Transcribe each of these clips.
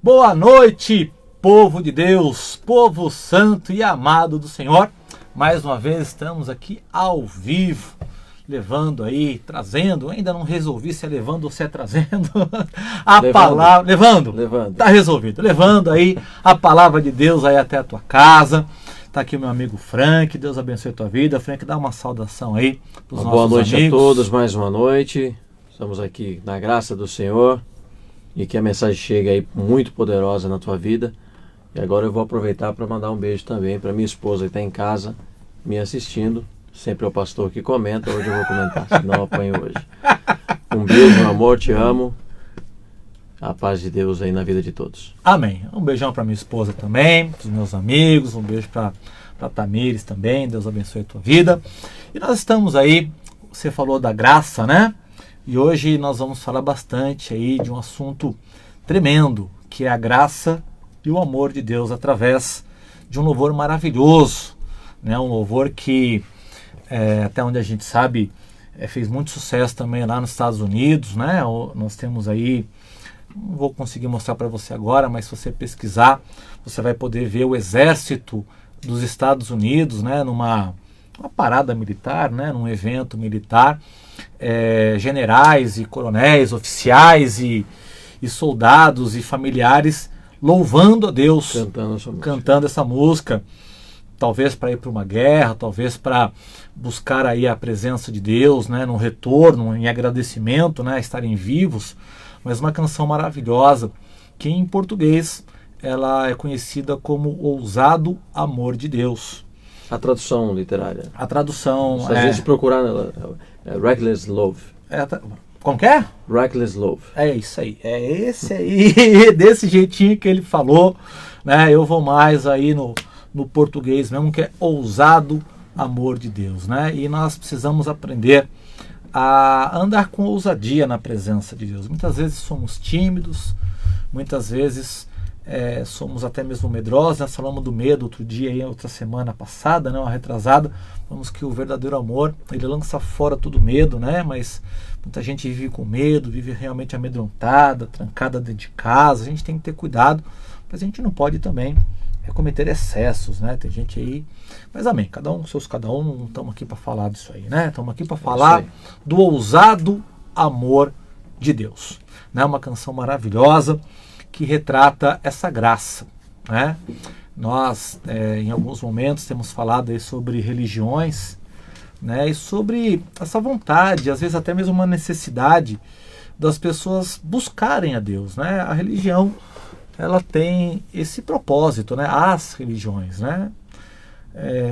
Boa noite, povo de Deus, povo santo e amado do Senhor. Mais uma vez estamos aqui ao vivo, levando aí, trazendo, ainda não resolvi se é levando ou se é trazendo a palavra, levando, tá resolvido, levando aí a palavra de Deus aí até a tua casa. Tá aqui o meu amigo Frank, Deus abençoe a tua vida. Frank, dá uma saudação aí pros nossos amigos. Boa noite a todos, mais uma noite, estamos aqui na graça do Senhor. E que a mensagem chegue aí muito poderosa na tua vida. E agora eu vou aproveitar para mandar um beijo também para minha esposa que está em casa me assistindo. Sempre é o pastor que comenta, hoje eu vou comentar, senão eu apanho hoje. Um beijo, meu amor, te amo. A paz de Deus aí na vida de todos. Amém. Um beijão para minha esposa também, para os meus amigos, um beijo para Tamires também, Deus abençoe a tua vida. E nós estamos aí, você falou da graça, né? E hoje nós vamos falar bastante aí de um assunto tremendo, que é a graça e o amor de Deus através de um louvor maravilhoso, né? Um louvor que, até onde a gente sabe, fez muito sucesso também lá nos Estados Unidos, né? Nós temos aí, não vou conseguir mostrar para você agora, mas se você pesquisar, você vai poder ver o exército dos Estados Unidos, né? Numa parada militar, né? Num evento militar, generais e coronéis, oficiais e soldados e familiares louvando a Deus, cantando essa música, talvez para ir para uma guerra, talvez para buscar aí a presença de Deus, né, no retorno, em agradecimento, né, estarem vivos, mas uma canção maravilhosa que em português ela é conhecida como Ousado Amor de Deus. A tradução literária. A tradução se a gente procurar Reckless Love. Como que é? Reckless Love. É isso aí. É esse aí, desse jeitinho que ele falou, né? Eu vou mais aí no português mesmo, que é Ousado Amor de Deus, né? E nós precisamos aprender a andar com ousadia na presença de Deus. Muitas vezes somos tímidos, muitas vezes somos até mesmo medrosos. Nós falamos do medo outro dia, aí, outra semana passada, né, uma retrasada. Vamos que o verdadeiro amor, ele lança fora todo medo, né? Mas muita gente vive com medo, vive realmente amedrontada, trancada dentro de casa. A gente tem que ter cuidado, mas a gente não pode também cometer excessos, né? Tem gente aí, mas amém, cada um, não estamos aqui para falar disso aí, né? Estamos aqui para falar do ousado amor de Deus, né? Uma canção maravilhosa que retrata essa graça, né? Nós, em alguns momentos, temos falado aí sobre religiões, né? E sobre essa vontade, às vezes até mesmo uma necessidade das pessoas buscarem a Deus, né? A religião, ela tem esse propósito, né? As religiões, né?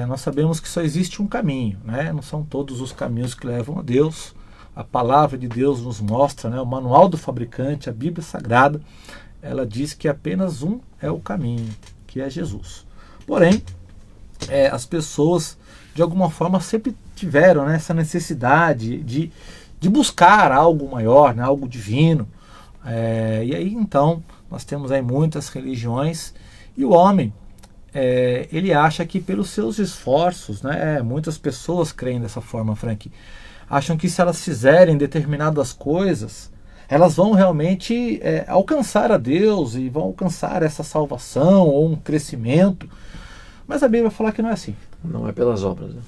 Nós sabemos que só existe um caminho, né? Não são todos os caminhos que levam a Deus. A palavra de Deus nos mostra, né? O manual do fabricante, a Bíblia Sagrada, ela diz que apenas um é o caminho, que é Jesus. Porém, as pessoas, de alguma forma, sempre tiveram, né, essa necessidade de buscar algo maior, né, algo divino. E aí, então, nós temos aí muitas religiões e o homem, ele acha que pelos seus esforços, né, muitas pessoas creem dessa forma, Frank, acham que se elas fizerem determinadas coisas, elas vão realmente alcançar a Deus e vão alcançar essa salvação ou um crescimento. Mas a Bíblia vai falar que não é assim. Não é pelas obras, né?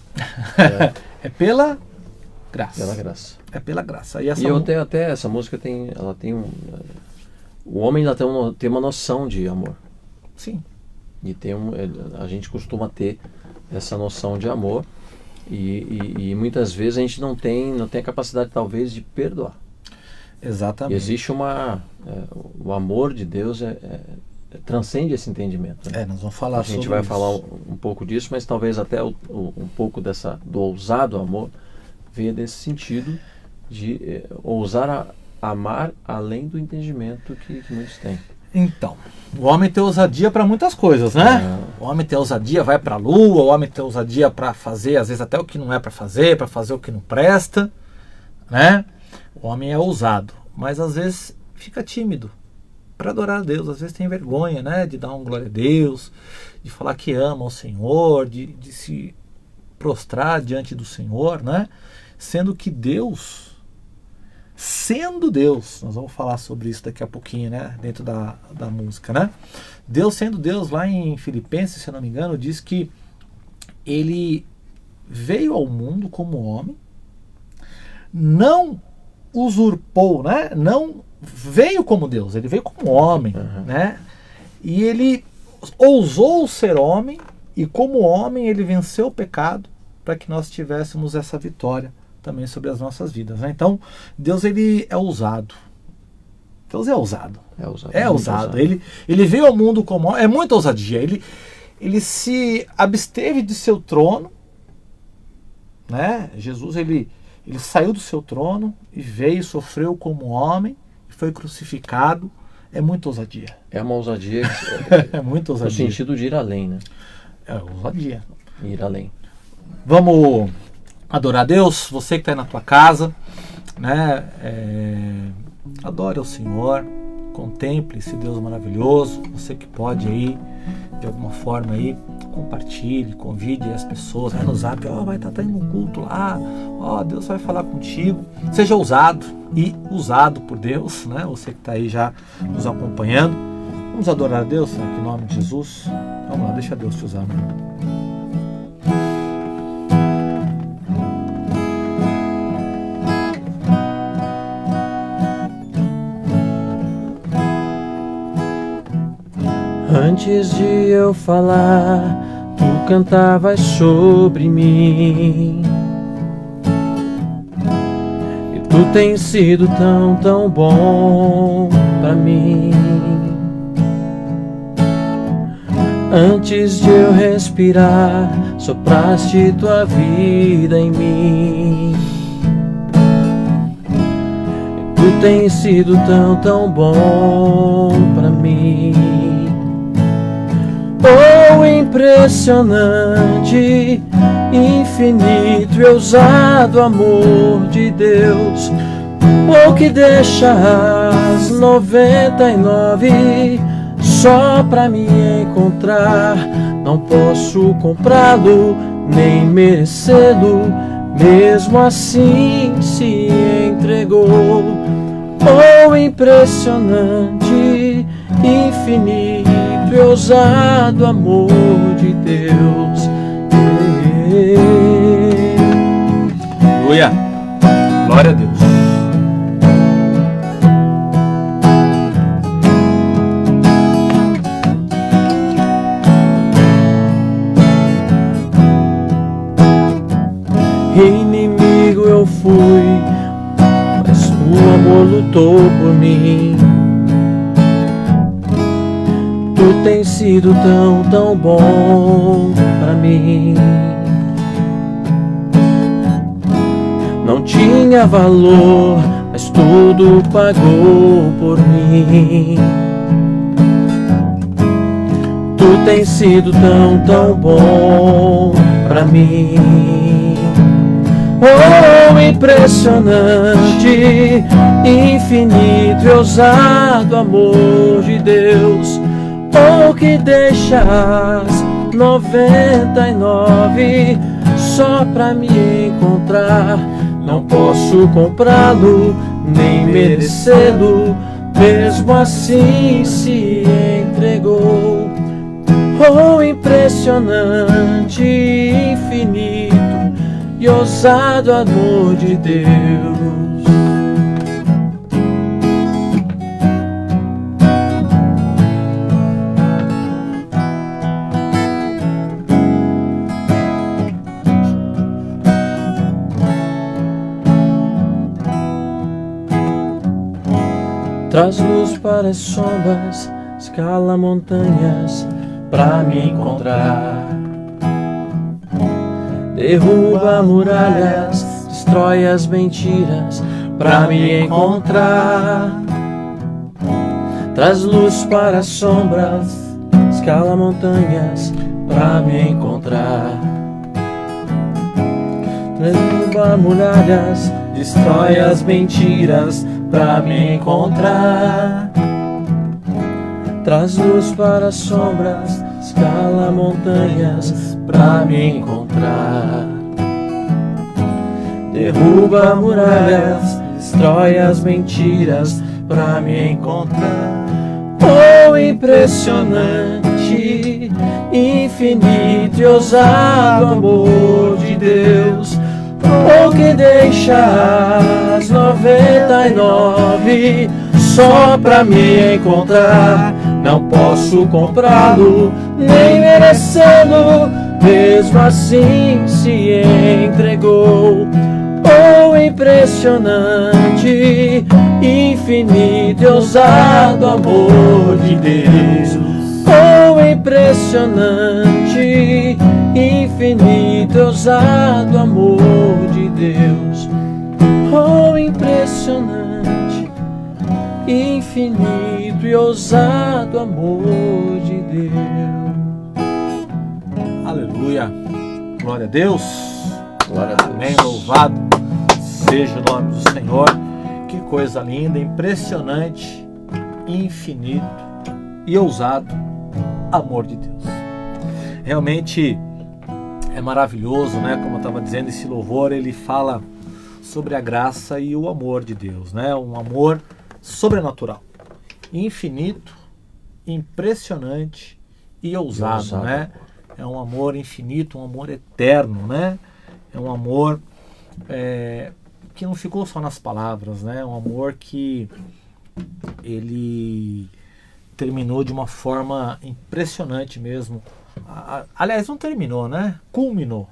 É pela graça. Pela graça. É pela graça. E eu tenho até, essa música ela tem o homem ainda tem uma noção de amor. Sim. E a gente costuma ter essa noção de amor e muitas vezes a gente não tem a capacidade talvez de perdoar. Exatamente. E existe o amor de Deus transcende esse entendimento, né? Nós vamos falar sobre isso. A gente vai falar um pouco disso, mas talvez até um pouco do ousado amor venha desse sentido de ousar amar além do entendimento que muitos têm. Então, o homem tem ousadia para muitas coisas, né? O homem tem ousadia, vai para a lua, o homem tem ousadia para fazer, às vezes até o que não é para fazer o que não presta, né? O homem é ousado, mas às vezes fica tímido para adorar a Deus, às vezes tem vergonha, né, de dar um glória a Deus, de falar que ama o Senhor, de se prostrar diante do Senhor, né, sendo que Deus sendo Deus. Nós vamos falar sobre isso daqui a pouquinho, né? Dentro da música, né? Deus sendo Deus, lá em Filipenses, se eu não me engano, diz que ele veio ao mundo como homem, não usurpou, né? Não veio como Deus, ele veio como homem, né? E ele ousou ser homem, e como homem ele venceu o pecado para que nós tivéssemos essa vitória também sobre as nossas vidas, né? Então, Deus, ele é ousado. Deus é ousado. É ousado. Ele veio ao mundo como homem, é muita ousadia. Ele se absteve de seu trono, né? Jesus, ele saiu do seu trono e veio, sofreu como homem, foi crucificado. É muita ousadia. É uma ousadia. É muita ousadia. No sentido de ir além, né? É ousadia. Ir além. Vamos adorar a Deus. Você que está aí na tua casa, né? Adore ao Senhor. Contemple esse Deus maravilhoso. Você que pode aí, de alguma forma aí, compartilhe, convide as pessoas, vai no Zap, vai estar indo um culto lá, Deus vai falar contigo. Seja ousado e usado por Deus, né? Você que está aí já nos acompanhando. Vamos adorar a Deus, né? Em nome de Jesus. Vamos lá, deixa Deus te usar, né? Antes de eu falar, tu cantavas sobre mim. E tu tens sido tão, tão bom pra mim. Antes de eu respirar, sopraste tua vida em mim. E tu tens sido tão, tão bom pra mim. Oh, impressionante, infinito e ousado amor de Deus, oh, que deixa as 99 só pra me encontrar. Não posso comprá-lo, nem merecê-lo, mesmo assim se entregou. Oh, impressionante, infinito e ousado amor de Deus. Aleluia! Glória a Deus! Inimigo eu fui, mas o amor lutou por mim. Tu tens sido tão, tão bom pra mim. Não tinha valor, mas tudo pagou por mim. Tu tens sido tão, tão bom pra mim. Oh, impressionante, infinito e ousado amor de Deus, oh, que deixa as 99 só pra me encontrar. Não posso comprá-lo, nem merecê-lo, mesmo assim se entregou. Oh, impressionante, infinito e ousado amor de Deus. Traz luz para as sombras, escala montanhas pra me encontrar. Derruba muralhas, destrói as mentiras pra me encontrar. Traz luz para as sombras, escala montanhas pra me encontrar. Derruba muralhas, destrói as mentiras pra me encontrar. Traz luz para as sombras, escala montanhas pra me encontrar. Derruba muralhas, destrói as mentiras pra me encontrar. Oh, impressionante, infinito e ousado amor de Deus. Oh, que deixa as 99 só pra me encontrar. Não posso comprá-lo, nem merecê-lo, mesmo assim se entregou. Oh, impressionante, infinito e ousado amor de Deus. Oh, impressionante, infinito e ousado amor de Deus. Oh, impressionante, infinito e ousado amor de Deus. Aleluia. Glória a Deus. Glória a Deus. Amém. Louvado seja o nome do Senhor. Que coisa linda, impressionante, infinito e ousado amor de Deus. Realmente é maravilhoso, né? Como eu estava dizendo, esse louvor ele fala sobre a graça e o amor de Deus, né? Um amor sobrenatural, infinito, impressionante e ousado, né? É um amor infinito, um amor eterno, né? É um amor que não ficou só nas palavras, né? É um amor que ele terminou de uma forma impressionante mesmo. Aliás, não terminou, né? Culminou.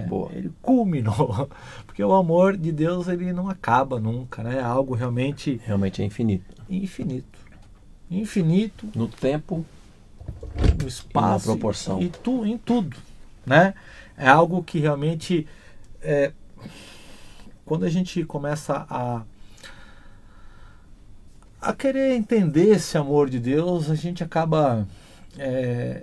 Boa. Ele culminou. Porque o amor de Deus ele não acaba nunca, né? É algo realmente é infinito. Infinito. No tempo, No espaço. E na proporção. Em tudo, né? É algo que realmente quando a gente começa a querer entender esse amor de Deus, a gente acaba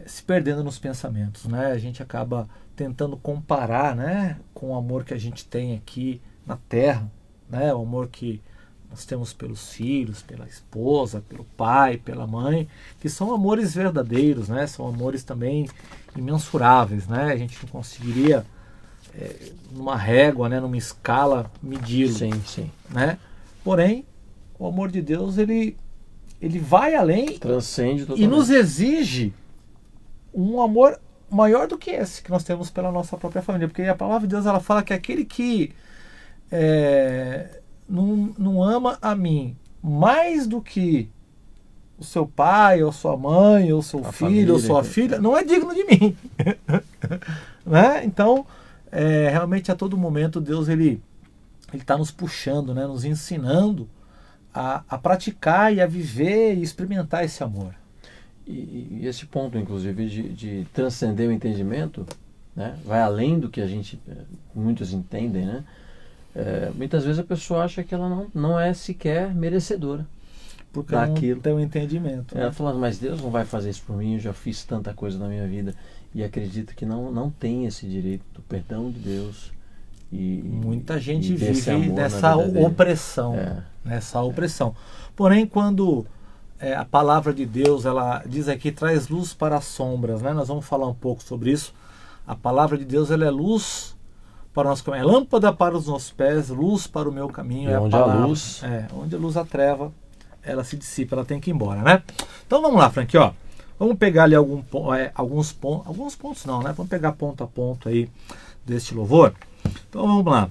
se perdendo nos pensamentos, né? A gente acaba tentando comparar, né, com o amor que a gente tem aqui na Terra, né? O amor que nós temos pelos filhos, pela esposa, pelo pai, pela mãe, que são amores verdadeiros, né? São amores também imensuráveis, né? A gente não conseguiria numa régua, né, numa escala medi-lo, Sim. né? Porém, o amor de Deus ele vai além, transcende totalmente. E nos exige um amor maior do que esse que nós temos pela nossa própria família, porque a palavra de Deus ela fala que aquele que não ama a mim mais do que o seu pai, ou sua mãe, ou seu filho, ou sua filha, não é digno de mim. Né? Então, realmente a todo momento Deus ele está nos puxando, né? Nos ensinando a praticar e a viver e experimentar esse amor. E esse ponto, inclusive, de transcender o entendimento, né? Vai além do que muitos entendem, né? Muitas vezes a pessoa acha que ela não é sequer merecedora. Porque não tem um entendimento. Ela fala, mas Deus não vai fazer isso por mim, eu já fiz tanta coisa na minha vida. E acredita que não tem esse direito do perdão de Deus. Muita gente vive amor nessa opressão. Nessa opressão. Porém, quando a palavra de Deus, ela diz aqui, traz luz para as sombras, né? Nós vamos falar um pouco sobre isso. A palavra de Deus, ela é luz para o nosso caminho, é lâmpada para os nossos pés, luz para o meu caminho. E onde a palavra. onde a luz a treva, ela se dissipa, ela tem que ir embora, né? Então vamos lá, Frank, ó. Vamos pegar ali alguns pontos não, né? Vamos pegar ponto a ponto aí deste louvor. Então vamos lá.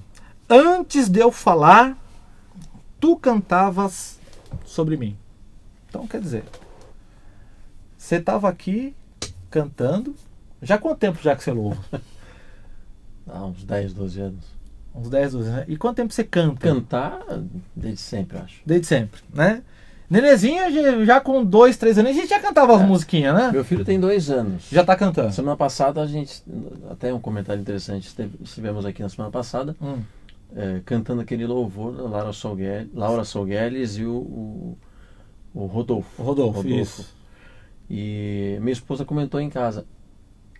Antes de eu falar, tu cantavas sobre mim. Então quer dizer, você estava aqui cantando. Já há quanto tempo já que você louva? Uns 10, 12 anos. Uns 10, 12 anos. E quanto tempo você canta? Cantar desde sempre, acho. Desde sempre, né? Nenezinho, já com 2, 3 anos, a gente já cantava as musiquinhas, né? Meu filho tem 2 anos. Já tá cantando. Semana passada a gente, até um comentário interessante, estivemos aqui na semana passada, cantando aquele louvor da Laura Solgueles e o Rodolfo. Rodolfo, isso. E minha esposa comentou em casa,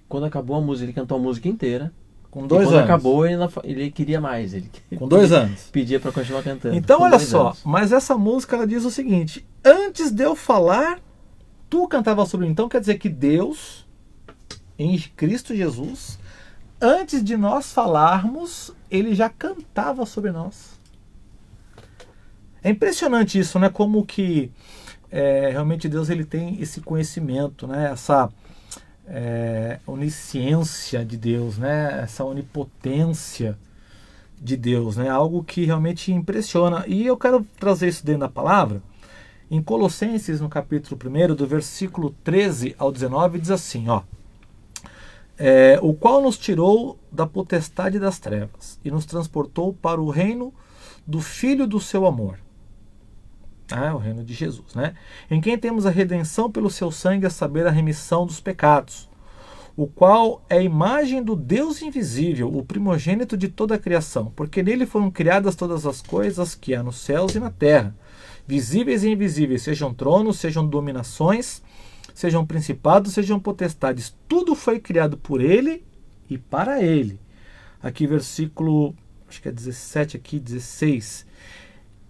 quando acabou a música, ele cantou a música inteira. Com 2 anos. Quando acabou, ele queria mais. Com 2 anos. Pedia para continuar cantando. Então, olha só, mas essa música ela diz o seguinte: antes de eu falar, tu cantavas sobre mim. Então quer dizer que Deus, em Cristo Jesus, antes de nós falarmos, ele já cantava sobre nós. É impressionante isso, né? Como que realmente Deus ele tem esse conhecimento, né? Essa onisciência de Deus, né? Essa onipotência de Deus, né? Algo que realmente impressiona. E eu quero trazer isso dentro da palavra. Em Colossenses, no capítulo 1, do versículo 13 ao 19, diz assim, ó. O qual nos tirou da potestade das trevas e nos transportou para o reino do Filho do seu amor. O reino de Jesus, né? Em quem temos a redenção pelo seu sangue, a saber, a remissão dos pecados, o qual é a imagem do Deus invisível, o primogênito de toda a criação, porque nele foram criadas todas as coisas que há nos céus e na terra, visíveis e invisíveis, sejam tronos, sejam dominações, sejam principados, sejam potestades, tudo foi criado por ele e para ele. Aqui versículo, acho que é 17 aqui, 16.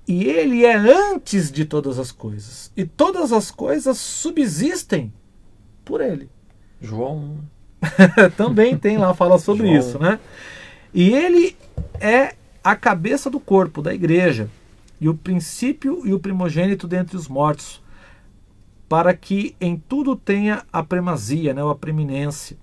E ele é antes de todas as coisas, e todas as coisas subsistem por ele. João Também tem lá, fala sobre João. isso, né? E ele é a cabeça do corpo, da igreja, e o princípio e o primogênito dentre os mortos, para que em tudo tenha a primazia, né, ou a preeminência,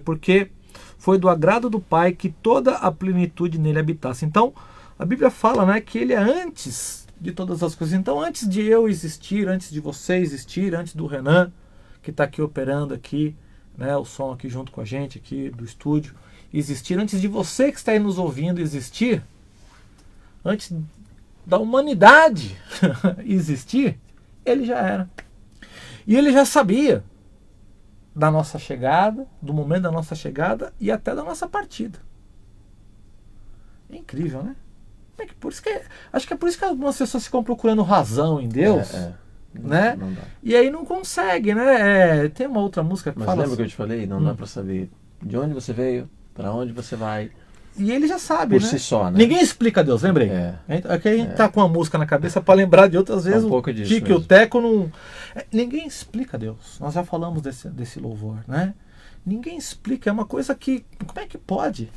porque foi do agrado do Pai que toda a plenitude nele habitasse. Então, a Bíblia fala, né, que ele é antes de todas as coisas. Então, antes de eu existir, antes de você existir, antes do Renan, que está aqui operando aqui, né, o som aqui junto com a gente, aqui do estúdio, existir, antes de você que está aí nos ouvindo existir, antes da humanidade existir, ele já era. E ele já sabia da nossa chegada, do momento da nossa chegada e até da nossa partida. É incrível, né? Acho que é por isso que algumas pessoas ficam procurando razão em Deus, né? Não dá. E aí não consegue, né? Tem uma outra música que Mas fala lembra assim, que eu te falei? Não dá para saber de onde você veio, para onde você vai. e ele já sabe, Por né? si só, né? Ninguém explica Deus, lembrei. Aqui a gente tá com a música na cabeça para lembrar de outras vezes. Um pouco disso que o mesmo. Teco não. Ninguém explica Deus. Nós já falamos desse louvor, né? Ninguém explica. É uma coisa que. Como é que pode?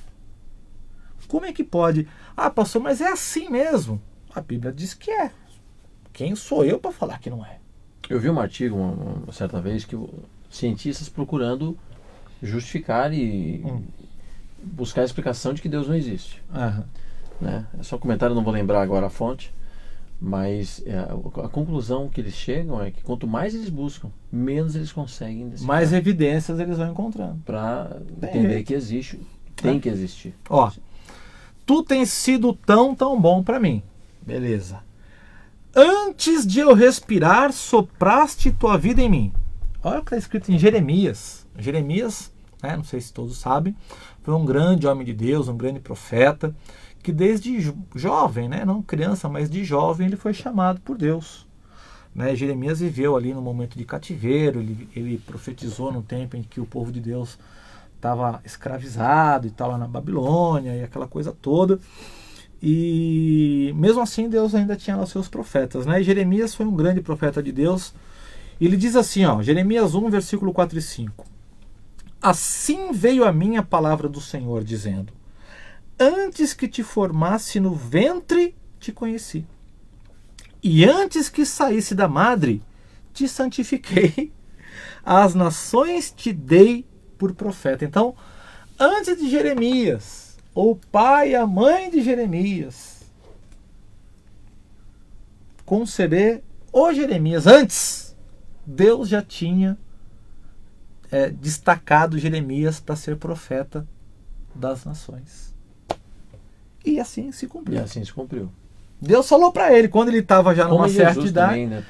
Como é que pode? Ah, pastor, mas é assim mesmo. A Bíblia diz que é. Quem sou eu para falar que não é? Eu vi um artigo uma certa vez que cientistas procurando justificar e buscar a explicação de que Deus não existe. Aham. Né? É só um comentário, não vou lembrar agora a fonte, mas a conclusão que eles chegam é que quanto mais eles buscam, menos eles conseguem Mais evidências eles vão encontrando. para entender que existe, tem que existir. Ó, tu tens sido tão bom para mim. Beleza. Antes de eu respirar, sopraste tua vida em mim. Olha o que está escrito em Jeremias. Jeremias, né, não sei se todos sabem, foi um grande homem de Deus, um grande profeta, que desde jovem, né, não criança, mas de jovem, ele foi chamado por Deus. Né? Jeremias viveu ali no momento de cativeiro, ele profetizou no tempo em que o povo de Deus estava escravizado e tal, lá na Babilônia e aquela coisa toda. E mesmo assim Deus ainda tinha lá seus profetas, né? E Jeremias foi um grande profeta de Deus. Ele diz assim, ó, Jeremias 1, versículo 4 e 5. Assim veio a mim a palavra do Senhor, dizendo: antes que te formasse no ventre, te conheci. E antes que saísse da madre, te santifiquei. As nações te dei por profeta. Então, antes de Jeremias, o pai e a mãe de Jeremias conceber o Jeremias, antes, Deus já tinha destacado Jeremias para ser profeta das nações. E assim se cumpriu. E assim se cumpriu. Deus falou para ele, quando ele estava já numa Como certa Jesus idade. também, né?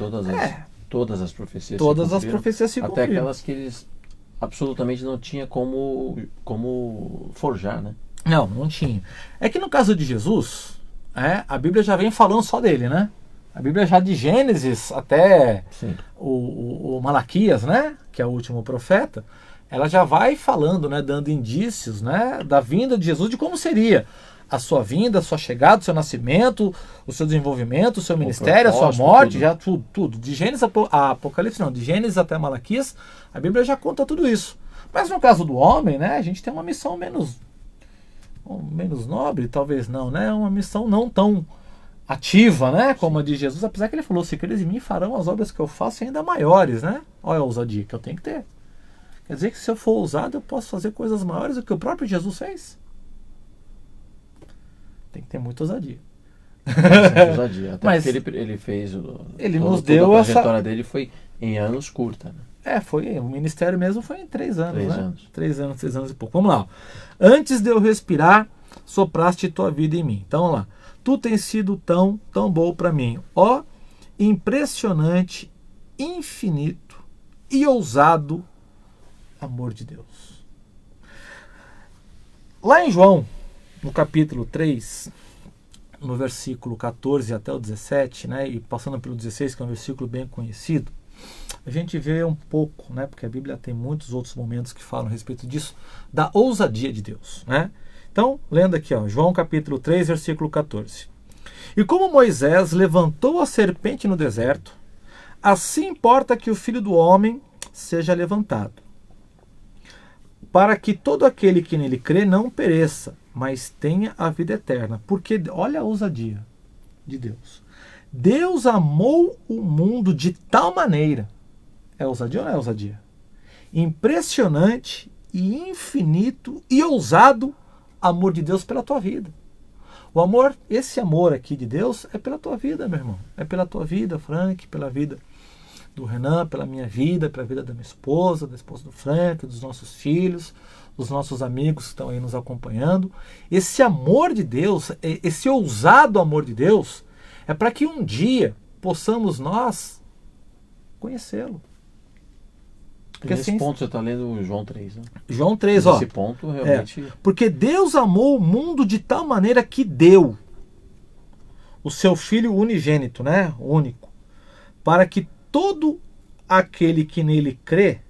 Todas as profecias Todas se as cumpriram, profecias se até cumpriram. aquelas que eles absolutamente não tinha como forjar, né? Não tinha. É que no caso de Jesus, a Bíblia já vem falando só dele, né? A Bíblia já de Gênesis até o Malaquias, né? Que é o último profeta, ela já vai falando, né? Dando indícios, né? Da vinda de Jesus, de como seria a sua vinda, a sua chegada, o seu nascimento, o seu desenvolvimento, o seu ministério, a sua morte, tudo. Já tudo. De Gênesis a Apocalipse, não, de Gênesis até Malaquias, a Bíblia já conta tudo isso. Mas no caso do homem, né? A gente tem uma missão menos nobre, talvez não, né? Uma missão não tão ativa, né? Como a de Jesus, apesar que ele falou, se creres em mim, farão as obras que eu faço e ainda maiores, né? Olha a ousadia que eu tenho que ter. Quer dizer que se eu for ousado, eu posso fazer coisas maiores do que o próprio Jesus fez? Tem que ter muita ousadia. Bastante ousadia. Até Mas porque ele fez... ele nos deu a essa... trajetória dele foi em anos curta, né? O ministério mesmo foi em 3 anos, 3 né? anos. 3 anos e pouco. Vamos lá. Antes de eu respirar, sopraste tua vida em mim. Então, vamos lá. Tu tens sido tão bom para mim. Ó, impressionante, infinito e ousado amor de Deus. Lá em João, no capítulo 3, no versículo 14 até o 17, né, e passando pelo 16, que é um versículo bem conhecido, a gente vê um pouco, né, porque a Bíblia tem muitos outros momentos que falam a respeito disso, da ousadia de Deus, né? Então, lendo aqui, ó, João capítulo 3, versículo 14. E como Moisés levantou a serpente no deserto, assim importa que o Filho do Homem seja levantado, para que todo aquele que nele crê não pereça, mas tenha a vida eterna. Porque, olha a ousadia de Deus. Deus amou o mundo de tal maneira. É ousadia ou não é ousadia? Impressionante e infinito e ousado amor de Deus pela tua vida. O amor, esse amor aqui de Deus é pela tua vida, meu irmão. É pela tua vida, Frank, pela vida do Renan, pela minha vida, pela vida da minha esposa, da esposa do Frank, dos nossos filhos, dos nossos amigos que estão aí nos acompanhando. Esse amor de Deus, esse ousado amor de Deus, é para que um dia possamos nós conhecê-lo. Porque nesse ponto você está lendo João 3, né? João 3, ó. Nesse ponto, realmente... Porque Deus amou o mundo de tal maneira que deu o seu Filho unigênito, né? Único, para que todo aquele que nele crê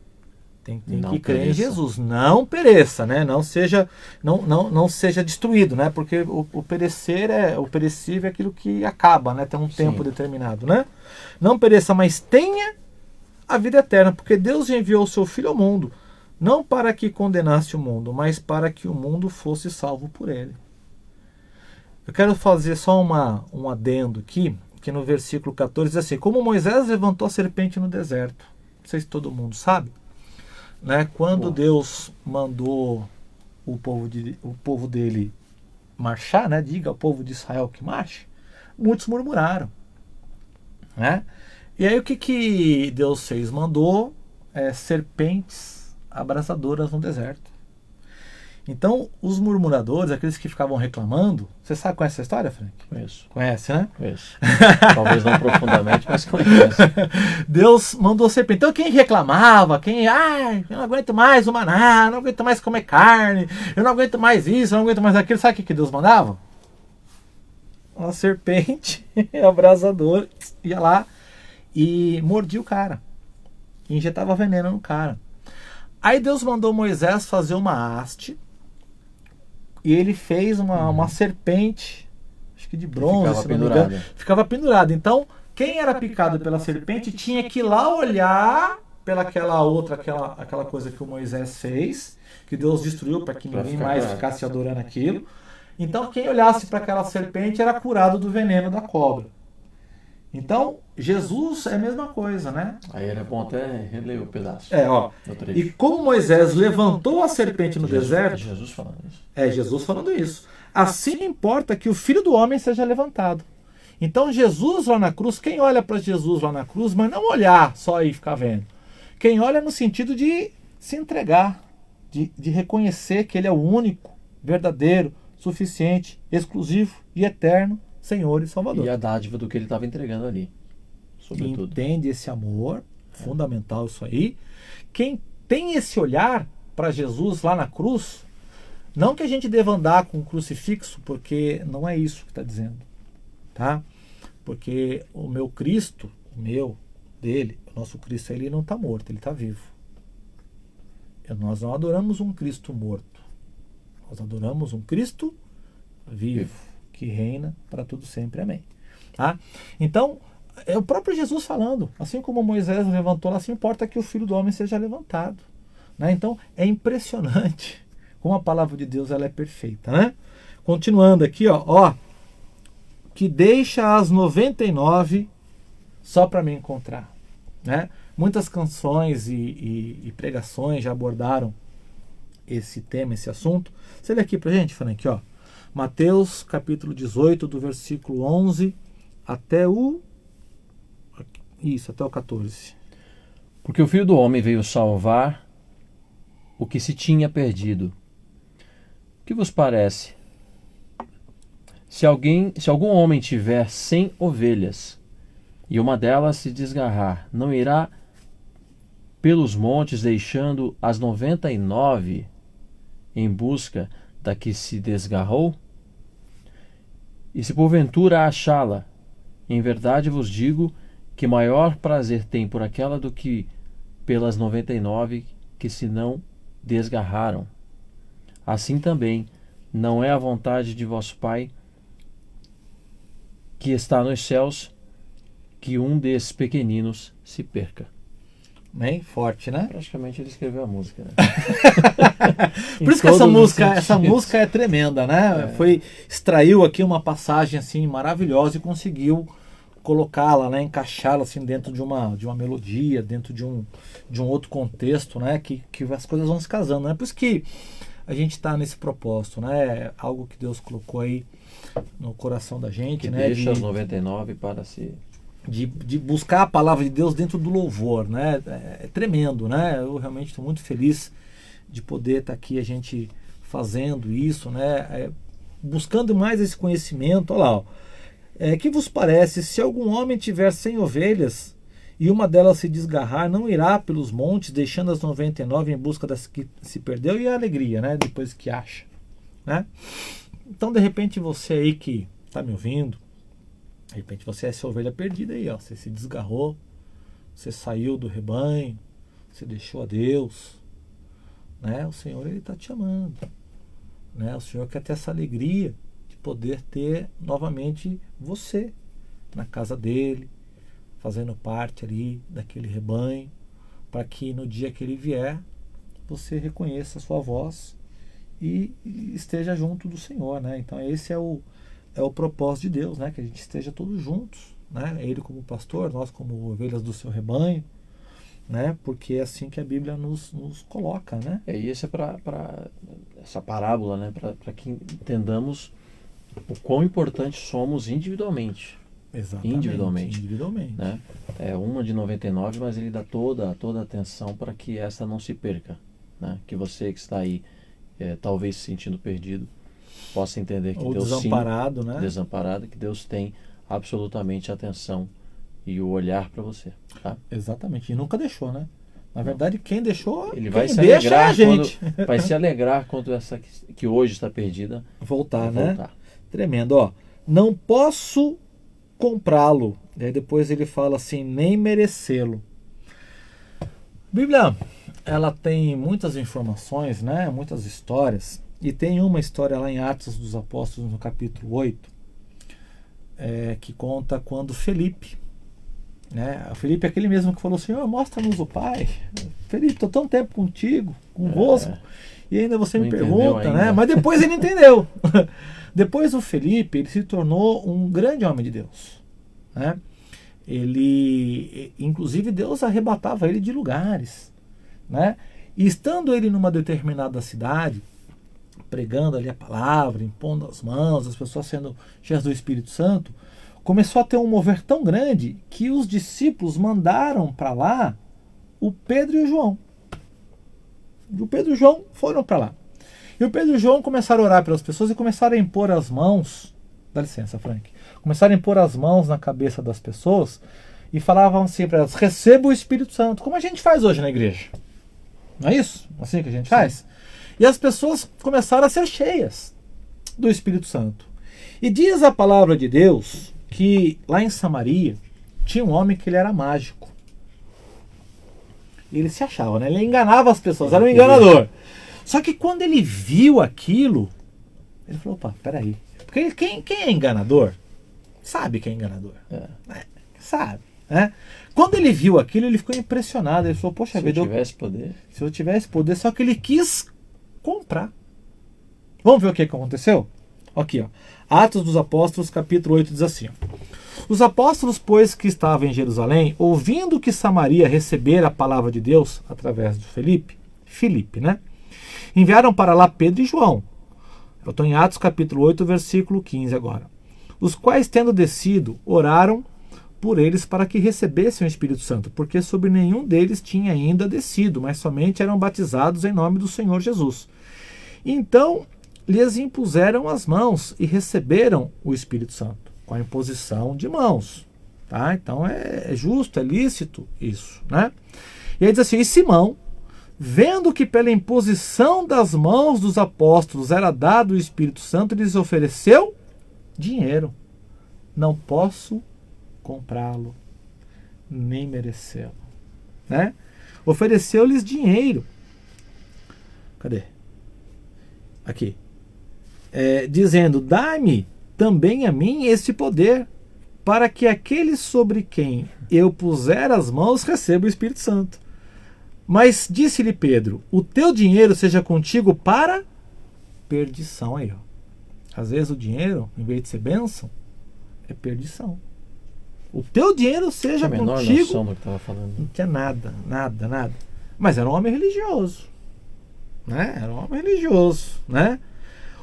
tem que crer em Jesus, não pereça, né? Não seja destruído, né? Porque o perecer o perecível é aquilo que acaba, né? Tem um tempo determinado, né? Não pereça, mas tenha a vida eterna, porque Deus enviou o seu Filho ao mundo, não para que condenasse o mundo, mas para que o mundo fosse salvo por ele. Eu quero fazer só um adendo aqui, que no versículo 14 diz assim: como Moisés levantou a serpente no deserto. Não sei se todo mundo sabe, né? Quando Deus mandou o povo dele marchar, né? Diga ao povo de Israel que marche, muitos murmuraram, né? E aí o que Deus fez? Mandou serpentes abrasadoras no deserto. Então, os murmuradores, aqueles que ficavam reclamando... Você sabe, conhece essa história, Frank? Conheço. Conhece, né? Conheço. Talvez não profundamente, mas conheço. Deus mandou serpente. Então, quem reclamava, eu não aguento mais o maná, não aguento mais comer carne, eu não aguento mais isso, eu não aguento mais aquilo. Sabe o que Deus mandava? Uma serpente abrasadora ia lá e mordia o cara. Injetava veneno no cara. Aí Deus mandou Moisés fazer uma haste. E ele fez uma serpente, acho que de bronze, se não me engano, ficava pendurada. Então, quem era picado pela serpente tinha que ir lá olhar pela aquela coisa que o Moisés fez, que Deus destruiu para que ninguém mais ficasse adorando aquilo. Então, quem olhasse para aquela serpente era curado do veneno da cobra. Então, Jesus é a mesma coisa, né? Aí era bom até reler o pedaço. E como Moisés levantou a serpente no deserto... É Jesus falando isso. É Jesus falando isso. Assim importa que o Filho do Homem seja levantado. Então, Jesus lá na cruz, quem olha para Jesus lá na cruz, mas não olhar só e ficar vendo. Quem olha no sentido de se entregar, de reconhecer que Ele é o único, verdadeiro, suficiente, exclusivo e eterno Senhor e Salvador. E a dádiva do que ele estava entregando ali. Sobretudo. Entende esse amor, fundamental isso aí. Quem tem esse olhar para Jesus lá na cruz, não que a gente deva andar com um crucifixo, porque não é isso que está dizendo. Tá? Porque o meu Cristo, o nosso Cristo, ele não está morto, ele está vivo. Nós não adoramos um Cristo morto. Nós adoramos um Cristo vivo. Que reina para tudo sempre, amém. Tá? Então, é o próprio Jesus falando, assim como Moisés levantou, assim importa que o Filho do Homem seja levantado, né? Então, é impressionante como a palavra de Deus ela é perfeita, né? Continuando aqui, ó, o que deixa as 99 só para me encontrar, né? Muitas canções e pregações já abordaram esse tema, esse assunto. Você lê aqui pra gente, Frank, ó. Mateus capítulo 18, do versículo 11 até o 14. Porque o Filho do Homem veio salvar o que se tinha perdido. O que vos parece? Se algum homem tiver 100 ovelhas e uma delas se desgarrar, não irá pelos montes deixando as 99 em busca da que se desgarrou? E se porventura achá-la, em verdade vos digo que maior prazer tem por aquela do que pelas 99 que se não desgarraram. Assim também não é a vontade de vosso Pai que está nos céus que um desses pequeninos se perca. Bem forte, né? Praticamente ele escreveu a música, né? Por isso que essa música é tremenda, né? Extraiu aqui uma passagem assim maravilhosa e conseguiu colocá-la, né? Encaixá-la assim dentro de uma melodia, dentro de um outro contexto, né? Que as coisas vão se casando, né? Por isso que a gente está nesse propósito, né? Algo que Deus colocou aí no coração da gente, que né? Deixa as 99 para se... De buscar a palavra de Deus dentro do louvor, né? É tremendo, né? Eu realmente estou muito feliz de poder estar aqui a gente fazendo isso, né? Buscando mais esse conhecimento. Olha lá, ó. Que vos parece, se algum homem tiver 100 ovelhas e uma delas se desgarrar, não irá pelos montes, deixando as 99 em busca das que se perdeu, e a alegria, né? Depois que acha, né? Então, de repente, você aí que está me ouvindo, de repente você é essa ovelha perdida aí, ó. Você se desgarrou, você saiu do rebanho, você deixou a Deus, né? O Senhor, Ele está te amando, né? O Senhor quer ter essa alegria de poder ter novamente você na casa dEle, fazendo parte ali daquele rebanho, para que no dia que Ele vier, você reconheça a sua voz e esteja junto do Senhor, né? Então esse é o propósito de Deus, né? Que a gente esteja todos juntos, né? Ele como pastor, nós como ovelhas do seu rebanho, né? Porque é assim que a Bíblia nos coloca, né? E isso é para essa parábola, né? Para que entendamos o quão importantes somos individualmente. Exatamente. Individualmente. Né? É uma de 99, mas ele dá toda a atenção para que essa não se perca, né? Que você que está aí, talvez se sentindo perdido, possa entender que ou Deus desamparado, sim, né? Desamparado, que Deus tem absolutamente a atenção e o olhar para você, tá? Exatamente, e nunca deixou, né? Na verdade, quem deixou, ele vai quem se deixa alegrar é a gente. vai se alegrar quando essa que hoje está perdida voltar, né? Tremendo, ó. Não posso comprá-lo. E aí depois ele fala assim, nem merecê-lo. A Bíblia, ela tem muitas informações, né? Muitas histórias. E tem uma história lá em Atos dos Apóstolos, no capítulo 8, que conta quando Felipe, né? O Felipe é aquele mesmo que falou, Senhor, mostra-nos o Pai. Felipe, estou tão tempo convosco, e ainda você me pergunta, né? Mas depois ele entendeu. Depois o Felipe, ele se tornou um grande homem de Deus, né? Ele, inclusive, Deus arrebatava ele de lugares, né? E estando ele numa determinada cidade, pregando ali a palavra, impondo as mãos, as pessoas sendo cheias do Espírito Santo, começou a ter um mover tão grande que os discípulos mandaram para lá o Pedro e o João. E o Pedro e o João foram para lá. E o Pedro e o João começaram a orar pelas pessoas e começaram a impor as mãos. Dá licença, Frank. Começaram a impor as mãos na cabeça das pessoas e falavam assim para elas: receba o Espírito Santo, como a gente faz hoje na igreja. Não é isso? Assim que a gente faz? E as pessoas começaram a ser cheias do Espírito Santo. E diz a palavra de Deus que lá em Samaria tinha um homem que ele era mágico. E ele se achava, né? Ele enganava as pessoas, era um enganador. Só que quando ele viu aquilo, ele falou, opa, peraí. Porque quem é enganador, sabe que é enganador. Sabe, né? Quando ele viu aquilo, ele ficou impressionado. Ele falou, poxa vida, se eu tivesse poder, só que ele quis comprar. Vamos ver o que aconteceu? Aqui, ó. Atos dos Apóstolos, capítulo 8, diz assim: os apóstolos, pois, que estavam em Jerusalém, ouvindo que Samaria recebera a palavra de Deus através de Filipe, né? Enviaram para lá Pedro e João. Eu estou em Atos capítulo 8, versículo 15 agora. Os quais, tendo descido, oraram por eles para que recebessem o Espírito Santo, porque sobre nenhum deles tinha ainda descido, mas somente eram batizados em nome do Senhor Jesus. Então lhes impuseram as mãos e receberam o Espírito Santo, com a imposição de mãos. Tá? Então é justo, é lícito isso. Né? E aí diz assim: e Simão, vendo que pela imposição das mãos dos apóstolos era dado o Espírito Santo, lhes ofereceu dinheiro. Não posso comprá-lo, nem merecê-lo. Né? Ofereceu-lhes dinheiro. Cadê? Aqui. Dizendo: dá-me também a mim este poder, para que aquele sobre quem eu puser as mãos receba o Espírito Santo. Mas disse-lhe Pedro: o teu dinheiro seja contigo para perdição. Aí, ó. Às vezes o dinheiro, em vez de ser bênção, é perdição. O teu dinheiro seja contigo. Não tinha a menor noção do que estava falando. Não tinha nada. Mas era um homem religioso. Né? Era um homem religioso. Né?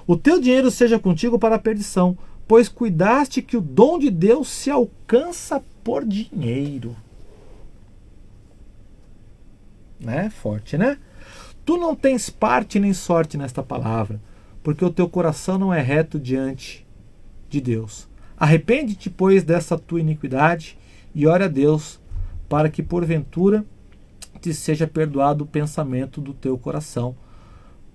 O teu dinheiro seja contigo para a perdição, pois cuidaste que o dom de Deus se alcança por dinheiro. Né? Forte, né? Tu não tens parte nem sorte nesta palavra, porque o teu coração não é reto diante de Deus. Arrepende-te, pois, dessa tua iniquidade e ore a Deus, para que porventura te seja perdoado o pensamento do teu coração.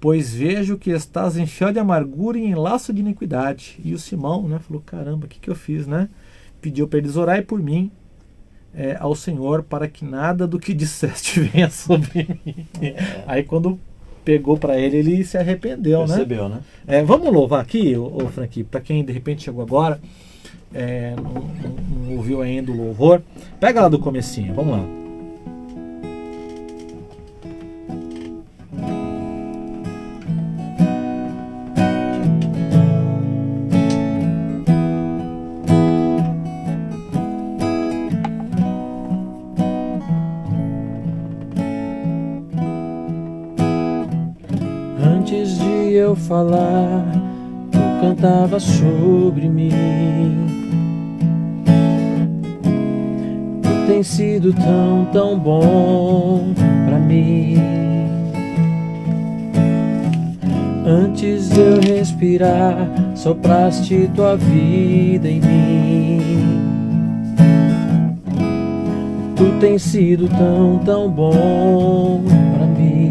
Pois vejo que estás em fiel de amargura e em laço de iniquidade. E o Simão, né, falou: caramba, o que eu fiz, né? Pediu para eles orarem por mim ao Senhor, para que nada do que disseste venha sobre mim. Aí quando pegou para ele se arrependeu. Percebeu, né? Vamos louvar aqui, ô Franqui, para quem de repente chegou agora, não ouviu ainda o louvor. Pega lá do comecinho, vamos lá. Antes de eu falar, tu cantava sobre mim. Tu tens sido tão bom pra mim. Antes de eu respirar, sopraste tua vida em mim. Tu tens sido tão bom pra mim.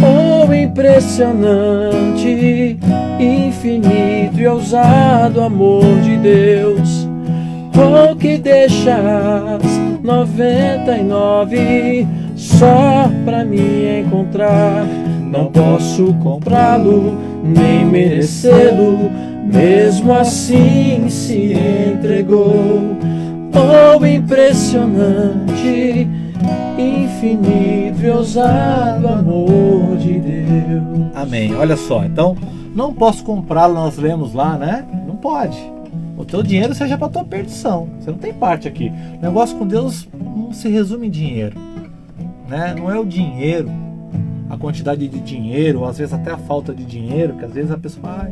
Oh, impressionante, infinito e ousado amor de Deus. Oh, que deixas 99 só pra me encontrar. Não posso comprá-lo, nem merecê-lo, mesmo assim se entregou. Oh, impressionante, infinito e ousado amor de Deus. Amém. Olha só, então, não posso comprá-lo, nós lemos lá, né? Não pode. O teu dinheiro seja para tua perdição. Você não tem parte aqui. O negócio com Deus não se resume em dinheiro, né? Não é o dinheiro, a quantidade de dinheiro, ou às vezes até a falta de dinheiro, que às vezes a pessoa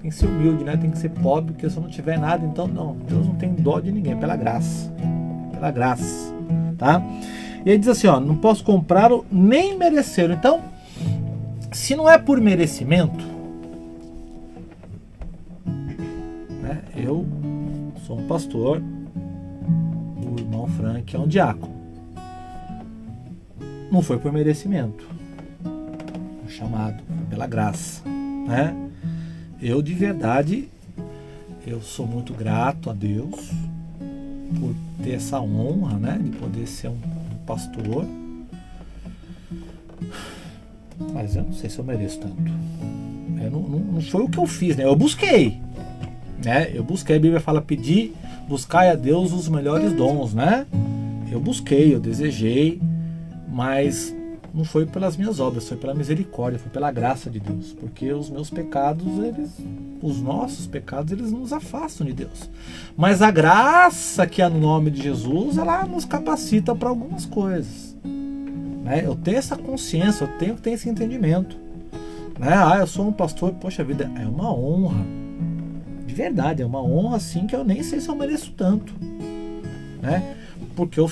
tem que ser humilde, né? Tem que ser pobre, porque se eu não tiver nada, então não. Deus não tem dó de ninguém, pela graça. Pela graça, tá? E aí diz assim, ó, não posso comprá-lo nem merecê-lo. Então, se não é por merecimento, né, eu sou um pastor, o irmão Frank é um diácono. Não foi por merecimento, foi chamado pela graça, né? Eu de verdade, eu sou muito grato a Deus por ter essa honra, né, de poder ser um pastor, mas eu não sei se eu mereço tanto. Não foi o que eu fiz, né? Eu busquei, né? Eu busquei, a Bíblia fala: pedir, buscai a Deus os melhores dons, né? Eu busquei, eu desejei, mas não foi pelas minhas obras, foi pela misericórdia, foi pela graça de Deus. Porque os meus pecados, os nossos pecados, eles nos afastam de Deus. Mas a graça que há no nome de Jesus, ela nos capacita para algumas coisas. Né? Eu tenho essa consciência, eu tenho que ter esse entendimento. Né? Eu sou um pastor, poxa vida, é uma honra. De verdade, é uma honra assim que eu nem sei se eu mereço tanto. Né? Porque eu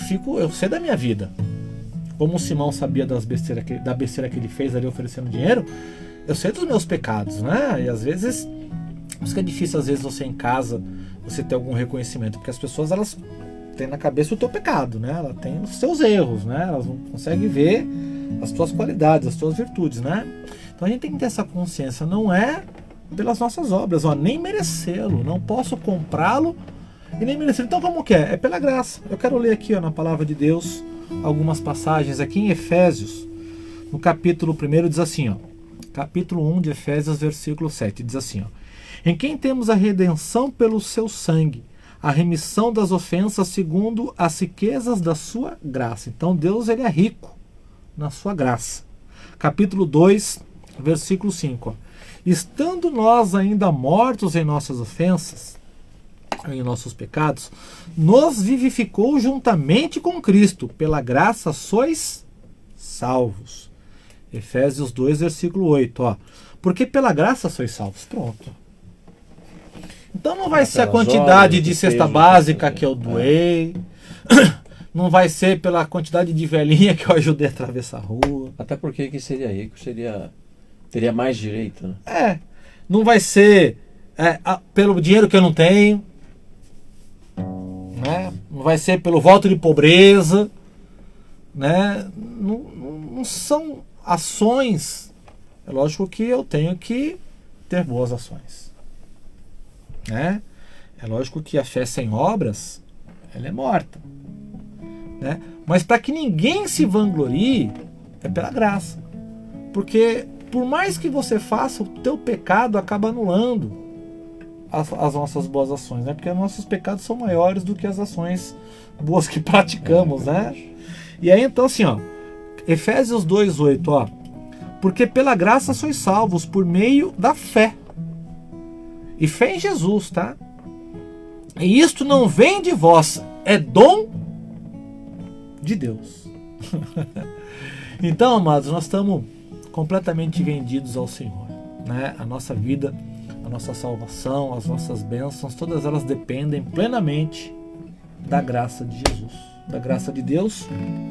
sei da minha vida. Como o Simão sabia da besteira que ele fez ali oferecendo dinheiro, eu sei dos meus pecados, né? E às vezes, isso que é difícil às vezes você em casa, você ter algum reconhecimento, porque as pessoas, elas têm na cabeça o teu pecado, né? Ela tem os seus erros, né? Elas não conseguem ver as tuas qualidades, as tuas virtudes, né? Então a gente tem que ter essa consciência, não é pelas nossas obras, nem merecê-lo, não posso comprá-lo e nem merecê-lo. Então como que é? É pela graça. Eu quero ler aqui, na palavra de Deus, algumas passagens aqui em Efésios, no capítulo 1, diz assim, capítulo 1 de Efésios, versículo 7, diz assim, em quem temos a redenção pelo seu sangue, a remissão das ofensas segundo as riquezas da sua graça. Então Deus, ele é rico na sua graça. Capítulo 2, versículo 5, estando nós ainda mortos em nossas ofensas, em nossos pecados, nos vivificou juntamente com Cristo, pela graça sois salvos. Efésios 2, versículo 8, porque pela graça sois salvos. Pronto. Então não vai ser a quantidade de cesta básica que eu doei, não vai ser pela quantidade de velhinha que eu ajudei a atravessar a rua. Até porque quem seria rico teria mais direito, né? Não vai ser pelo dinheiro que eu não tenho, né? Não vai ser pelo voto de pobreza, né? Não são ações. É lógico que eu tenho que ter boas ações, né? É lógico que a fé sem obras, ela é morta, né? Mas para que ninguém se vanglorie, é pela graça, porque por mais que você faça, o teu pecado acaba anulando as nossas boas ações, né? Porque nossos pecados são maiores do que as ações boas que praticamos, né? E aí então assim, Efésios 2:8, porque pela graça sois salvos por meio da fé. E fé em Jesus, tá? E isto não vem de vós, é dom de Deus. Então, amados, nós estamos completamente vendidos ao Senhor, né? A nossa vida, a nossa salvação, as nossas bênçãos, todas elas dependem plenamente da graça de Jesus, da graça de Deus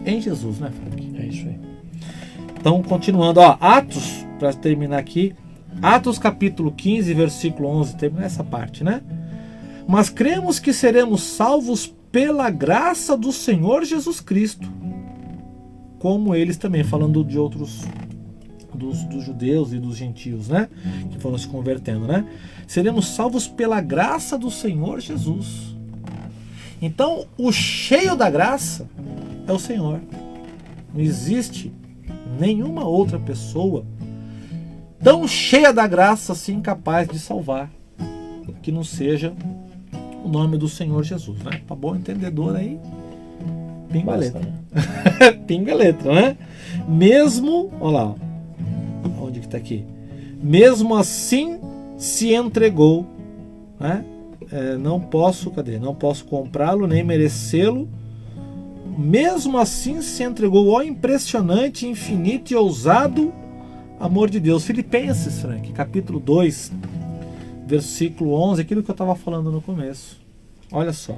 em Jesus, né, Frank? É isso aí. Então, continuando, Atos, para terminar aqui, Atos capítulo 15, versículo 11, termina essa parte, né? Mas cremos que seremos salvos pela graça do Senhor Jesus Cristo, como eles também, falando de outros, dos judeus e dos gentios, né? Que foram se convertendo, né? Seremos salvos pela graça do Senhor Jesus. Então, o cheio da graça é o Senhor. Não existe nenhuma outra pessoa tão cheia da graça assim capaz de salvar que não seja o nome do Senhor Jesus, né? Para bom entendedor aí, pinga a letra. Né? Pinga a letra, né? Mesmo, olha lá, onde que tá aqui? Mesmo assim se entregou, né? Não posso comprá-lo nem merecê-lo. Mesmo assim se entregou ao impressionante, infinito e ousado amor de Deus. Filipenses, Frank, capítulo 2, versículo 11, aquilo que eu estava falando no começo. Olha só.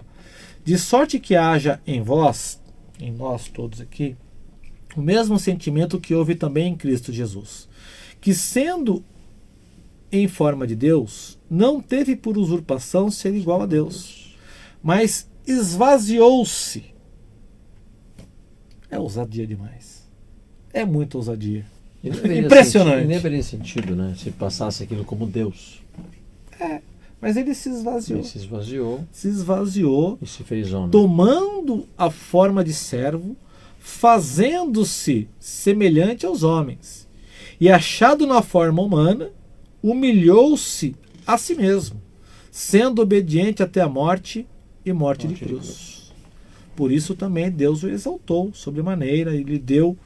De sorte que haja em vós, em nós todos aqui, o mesmo sentimento que houve também em Cristo Jesus, que sendo em forma de Deus, não teve por usurpação ser igual a Deus, mas esvaziou-se. É ousadia demais. É muita ousadia. Impressionante. Nem haveria sentido, né? Se passasse aquilo como Deus. Mas ele se esvaziou. Ele se esvaziou e se fez homem. Tomando a forma de servo, fazendo-se semelhante aos homens. E achado na forma humana, humilhou-se a si mesmo, sendo obediente até a morte e morte de cruz. Por isso também Deus o exaltou sobremaneira e lhe deu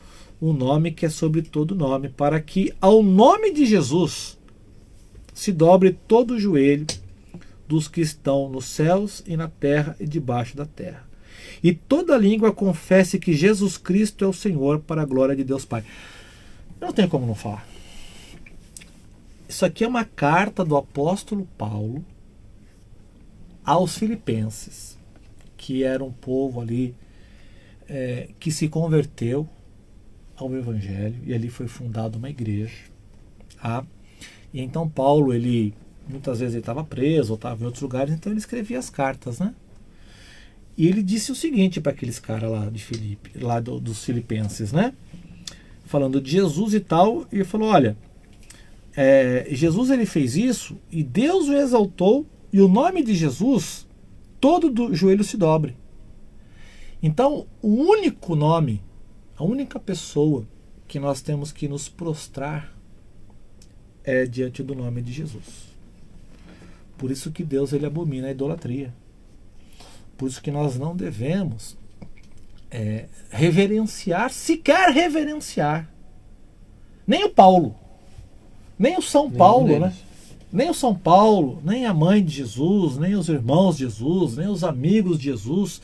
o nome que é sobre todo nome, para que ao nome de Jesus se dobre todo o joelho dos que estão nos céus e na terra e debaixo da terra. E toda língua confesse que Jesus Cristo é o Senhor, para a glória de Deus Pai. Eu não tenho como não falar. Isso aqui é uma carta do apóstolo Paulo aos filipenses, que era um povo ali que se converteu ao Evangelho, e ali foi fundada uma igreja. Tá? E então Paulo, muitas vezes ele estava preso, ou estava em outros lugares, então ele escrevia as cartas, né? E ele disse o seguinte para aqueles caras lá de Filipe, lá dos filipenses, né? Falando de Jesus e tal, e ele falou, olha, Jesus ele fez isso, e Deus o exaltou, e o nome de Jesus, todo do joelho se dobre. Então, o único nome, a única pessoa que nós temos que nos prostrar é diante do nome de Jesus. Por isso que Deus ele abomina a idolatria. Por isso que nós não devemos sequer reverenciar. Nem o Paulo, nem o São Paulo, né? Nem o São Paulo, nem a mãe de Jesus, nem os irmãos de Jesus, nem os amigos de Jesus,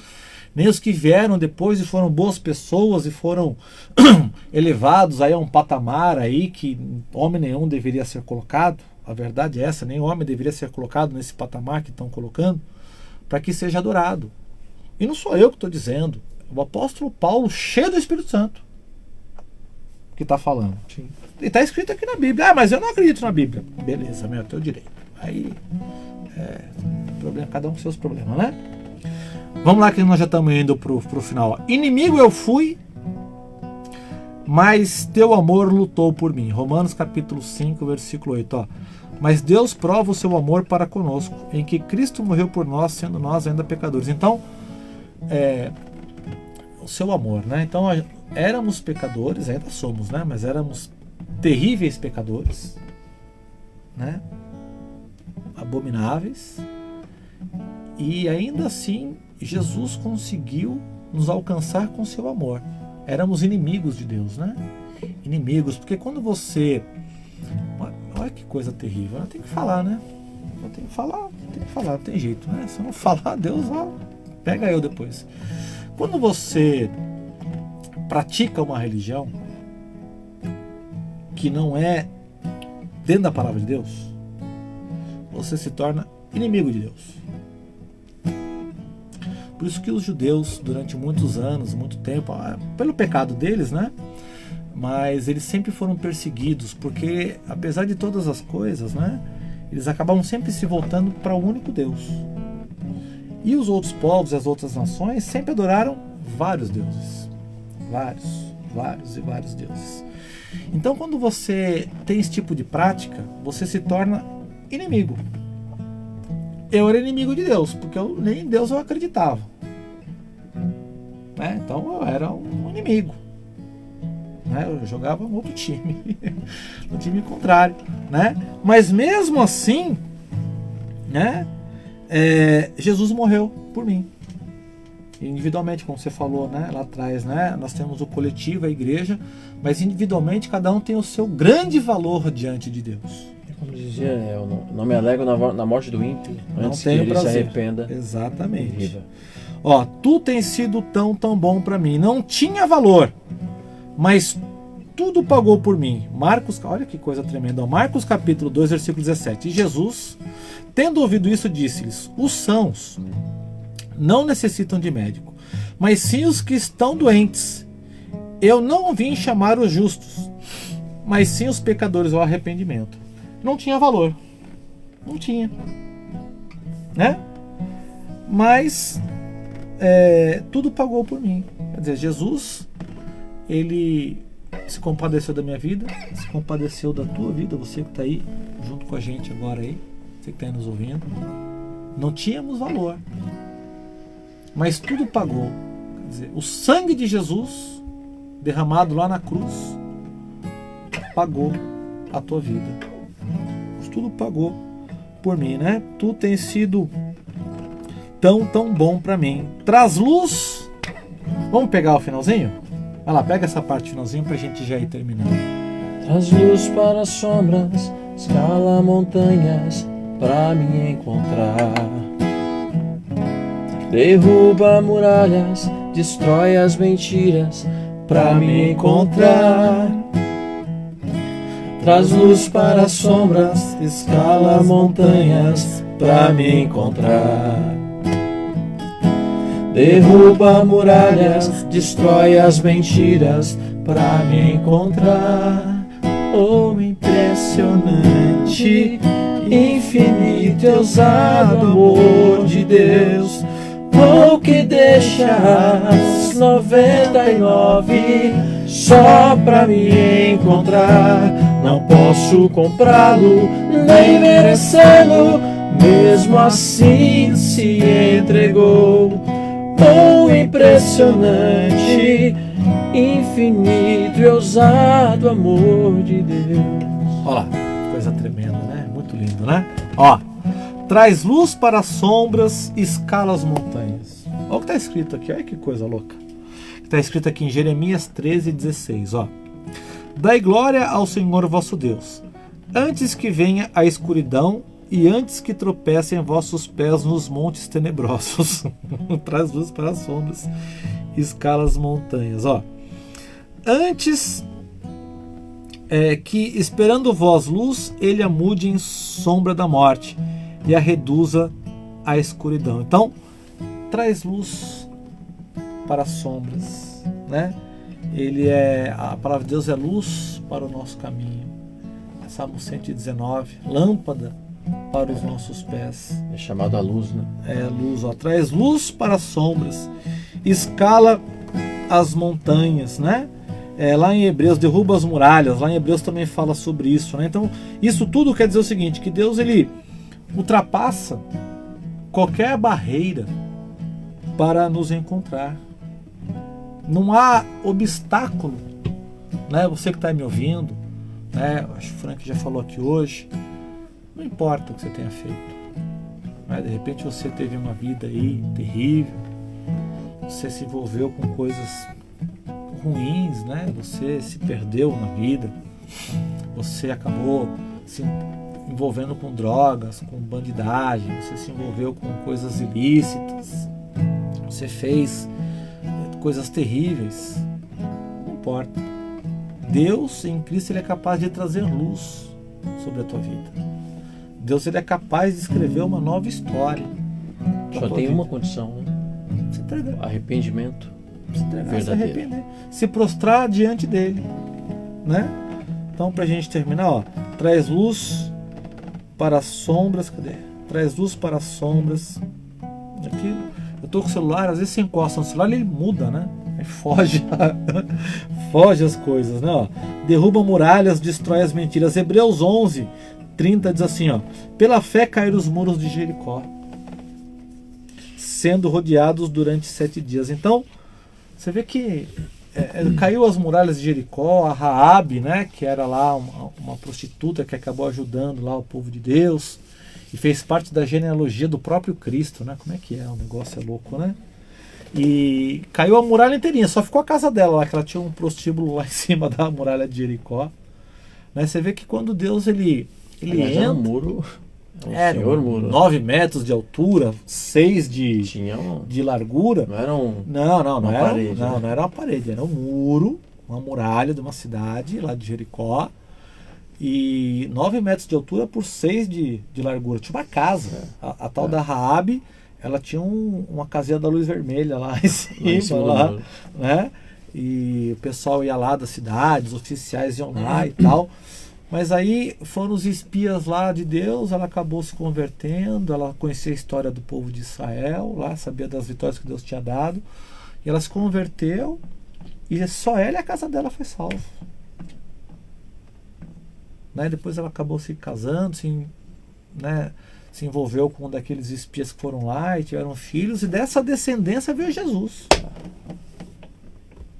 nem os que vieram depois e foram boas pessoas e foram elevados aí a um patamar aí que homem nenhum deveria ser colocado. A verdade é essa, nem homem deveria ser colocado nesse patamar que estão colocando, para que seja adorado. E não sou eu que estou dizendo, o apóstolo Paulo, cheio do Espírito Santo, que está falando. Sim. E está escrito aqui na Bíblia. Ah, mas eu não acredito na Bíblia. Beleza, é teu direito. Aí, problema, cada um com seus problemas, né? Vamos lá que nós já estamos indo pro final. Inimigo eu fui, mas teu amor lutou por mim. Romanos capítulo 5, versículo 8. Ó. Mas Deus prova o seu amor para conosco, em que Cristo morreu por nós, sendo nós ainda pecadores. Então, o seu amor, né? Então, éramos pecadores, ainda somos, né? Mas éramos terríveis pecadores, né? Abomináveis. E ainda assim, Jesus conseguiu nos alcançar com seu amor. Éramos inimigos de Deus, né? Inimigos, porque quando você... Olha que coisa terrível. Tem que falar, né? Tem que falar, não tem jeito, né? Se eu não falar, Deus pega eu depois. Quando você pratica uma religião que não é dentro da palavra de Deus, você se torna inimigo de Deus. Por isso que os judeus, durante muitos anos, muito tempo, pelo pecado deles, né? Mas eles sempre foram perseguidos, porque apesar de todas as coisas, né? Eles acabavam sempre se voltando para o único Deus. E os outros povos e as outras nações sempre adoraram vários deuses. Vários deuses. Então, quando você tem esse tipo de prática, você se torna inimigo. Eu era inimigo de Deus, porque nem em Deus eu acreditava. Né? Então eu era um inimigo. Né? Eu jogava no outro time, no time contrário. Né? Mas mesmo assim, né? Jesus morreu por mim. Individualmente, como você falou, né, lá atrás, né, nós temos o coletivo, a igreja, mas individualmente cada um tem o seu grande valor diante de Deus. Como dizia, eu não me alegro na morte do ímpio, antes que ele prazer. se arrependa. Exatamente. Ó, tu tens sido tão bom para mim. Não tinha valor, mas tudo pagou por mim. Marcos, olha que coisa tremenda. Marcos capítulo 2, versículo 17. E Jesus, tendo ouvido isso, disse-lhes: os sãos não necessitam de médico, mas sim os que estão doentes. Eu não vim chamar os justos, mas sim os pecadores ao arrependimento. Não tinha valor. Não tinha. Né? Mas tudo pagou por mim. Quer dizer, Jesus, ele se compadeceu da minha vida, se compadeceu da tua vida, você que está aí junto com a gente agora aí, você que está aí nos ouvindo. Não tínhamos valor, mas tudo pagou. Quer dizer, o sangue de Jesus derramado lá na cruz pagou a tua vida. Tudo pagou por mim, né? Tu tens sido tão bom para mim. Traz luz. Vamos pegar o finalzinho? Vai lá, pega essa parte finalzinha pra gente já ir terminando. Traz luz para as sombras, escala montanhas pra me encontrar. Derruba muralhas, destrói as mentiras pra me encontrar. Traz luz para as sombras, escala montanhas pra me encontrar. Derruba muralhas, destrói as mentiras pra me encontrar. Oh, impressionante, infinito e ousado amor de Deus. Oh, que deixa as 99 só pra me encontrar. Não posso comprá-lo, nem merecê-lo, mesmo assim se entregou. Oh, impressionante, infinito e ousado amor de Deus. Olha lá, coisa tremenda, né? Muito lindo, né? Ó, traz luz para as sombras, escala as montanhas. Olha o que está escrito aqui, olha que coisa louca. Está escrito aqui em Jeremias 13:16, ó. Dai glória ao Senhor vosso Deus, antes que venha a escuridão e antes que tropecem vossos pés nos montes tenebrosos. Traz luz para as sombras, escala as montanhas, ó. Antes que, esperando vós luz, ele a mude em sombra da morte e a reduza à escuridão. Então, traz luz para as sombras, né? A palavra de Deus é luz para o nosso caminho. Salmo 119, lâmpada para os nossos pés. É chamado a luz, né? É luz, ó. Traz luz para as sombras, escala as montanhas, né? Lá em Hebreus, derruba as muralhas. Lá em Hebreus também fala sobre isso, né? Então, isso tudo quer dizer o seguinte, que Deus, ele ultrapassa qualquer barreira para nos encontrar. Não há obstáculo, né? Você que está me ouvindo, né? Acho que o Frank já falou aqui hoje. Não importa o que você tenha feito, né? De repente você teve uma vida aí terrível, você se envolveu com coisas ruins, né? Você se perdeu na vida, você acabou se envolvendo com drogas, com bandidagem, você se envolveu com coisas ilícitas, você fez coisas terríveis. Não importa. Deus em Cristo, ele é capaz de trazer luz sobre a tua vida. Deus, ele é capaz de escrever uma nova história. Só tem uma condição, né? Se entregar. Arrependimento. Se entregar, verdadeiro. se arrepender. Se prostrar diante dele, né? Então, pra gente terminar, ó, traz luz para as sombras. Cadê? Traz luz para as sombras. Aqui, eu tô com o celular, às vezes você encosta no celular, ele muda, né? Aí foge, foge as coisas, né? Ó, derruba muralhas, destrói as mentiras. Hebreus 11:30 diz assim, ó: pela fé caíram os muros de Jericó, sendo rodeados durante 7 dias. Então, você vê que caiu as muralhas de Jericó, a Raabe, né, que era lá uma prostituta que acabou ajudando lá o povo de Deus e fez parte da genealogia do próprio Cristo, né? Como é que é? O negócio é louco, né? E caiu a muralha inteirinha, só ficou a casa dela lá, que ela tinha um prostíbulo lá em cima da muralha de Jericó, né? Você vê que quando Deus ele entra, um muro, senhor muro, 9 metros de altura, 6 de largura. Não era não era parede, né? não era uma parede, era um muro, uma muralha de uma cidade lá de Jericó, e 9 metros de altura por 6 de largura. Tinha uma casa, a tal da Raabe, ela tinha uma casinha da luz vermelha lá em cima, lá, né? E o pessoal ia lá da cidade, os oficiais iam lá e tal. Mas aí foram os espias lá de Deus, ela acabou se convertendo, ela conhecia a história do povo de Israel, lá sabia das vitórias que Deus tinha dado, e ela se converteu, e só ela e a casa dela foi salva. Né? Depois ela acabou se casando, se envolveu com um daqueles espias que foram lá e tiveram filhos, e dessa descendência veio Jesus.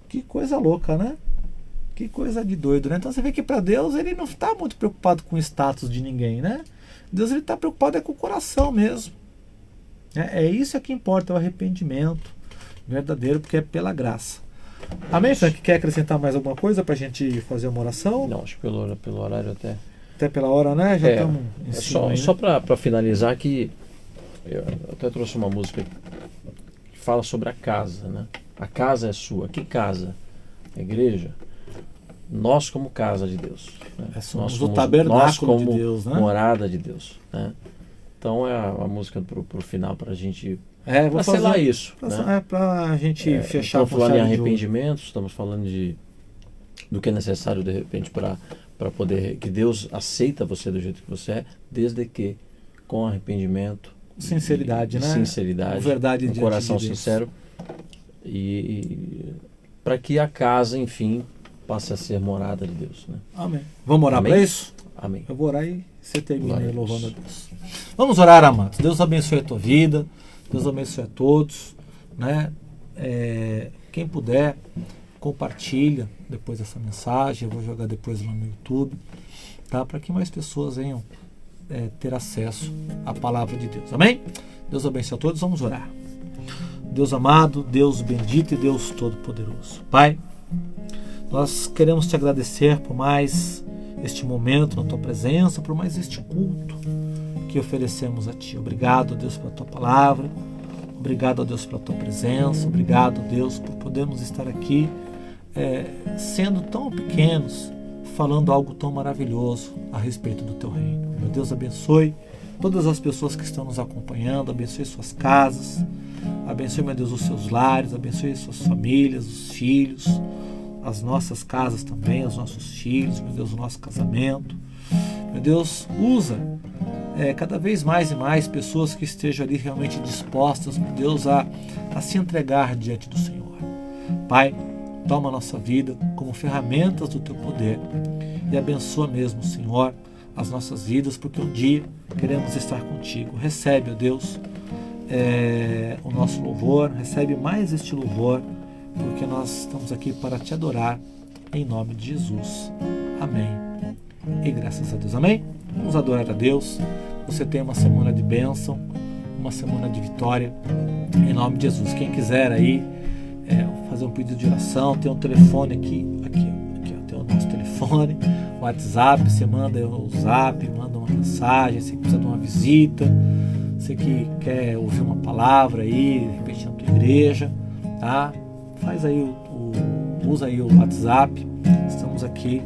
Que coisa louca, né? Que coisa de doido, né? Então você vê que para Deus ele não está muito preocupado com o status de ninguém, né? Deus ele está preocupado com o coração mesmo. É isso que importa, é o arrependimento verdadeiro, porque é pela graça. Amém, Frank? Quer acrescentar mais alguma coisa para a gente fazer uma oração? Não, acho que pelo horário até. Até pela hora, né? Já estamos em cima. Só para finalizar aqui, eu até trouxe uma música que fala sobre a casa, né? A casa é sua. Que casa? A igreja? Nós como casa de Deus. Né? Somos o tabernáculo de Deus, né? Morada de Deus. Né? Então é a música pro final para a gente vou fazer isso. Né? Para a gente fechar. Estamos falando em arrependimentos, estamos falando do que é necessário de repente para poder que Deus aceita você do jeito que você é, desde que com arrependimento, sinceridade, né? Sinceridade, verdade, um coração sincero e para que a casa, enfim, passe a ser morada de Deus, né? Amém. Vamos orar para isso? Amém. Eu vou orar e você termina aí louvando a Deus. Vamos orar, amados. Deus abençoe a tua vida. Deus abençoe a todos, né? Quem puder, compartilha depois dessa mensagem. Eu vou jogar depois lá no YouTube, tá? Para que mais pessoas venham ter acesso à palavra de Deus. Amém? Deus abençoe a todos. Vamos orar. Deus amado, Deus bendito e Deus todo-poderoso. Pai, nós queremos te agradecer por mais este momento na tua presença, por mais este culto que oferecemos a ti. Obrigado, Deus, pela tua palavra. Obrigado, Deus, pela tua presença. Obrigado, Deus, por podermos estar aqui sendo tão pequenos, falando algo tão maravilhoso a respeito do teu reino. Meu Deus, abençoe todas as pessoas que estão nos acompanhando, abençoe suas casas, abençoe, meu Deus, os seus lares, abençoe suas famílias, os filhos, as nossas casas também, os nossos filhos, meu Deus, o nosso casamento. Meu Deus, usa cada vez mais e mais pessoas que estejam ali realmente dispostas, meu Deus, a se entregar diante do Senhor. Pai, toma a nossa vida como ferramentas do teu poder e abençoa mesmo, Senhor, as nossas vidas, porque um dia queremos estar contigo. Recebe, ó Deus, o nosso louvor, recebe mais este louvor, porque nós estamos aqui para te adorar, em nome de Jesus. Amém. E graças a Deus. Amém? Vamos adorar a Deus. Você tem uma semana de bênção, uma semana de vitória, em nome de Jesus. Quem quiser aí fazer um pedido de oração, tem um telefone aqui, ó, tem o nosso telefone, o WhatsApp, você manda o zap, manda uma mensagem, você precisa de uma visita, você que quer ouvir uma palavra aí, de repente na tua igreja, tá? Faz aí usa aí o WhatsApp. Estamos aqui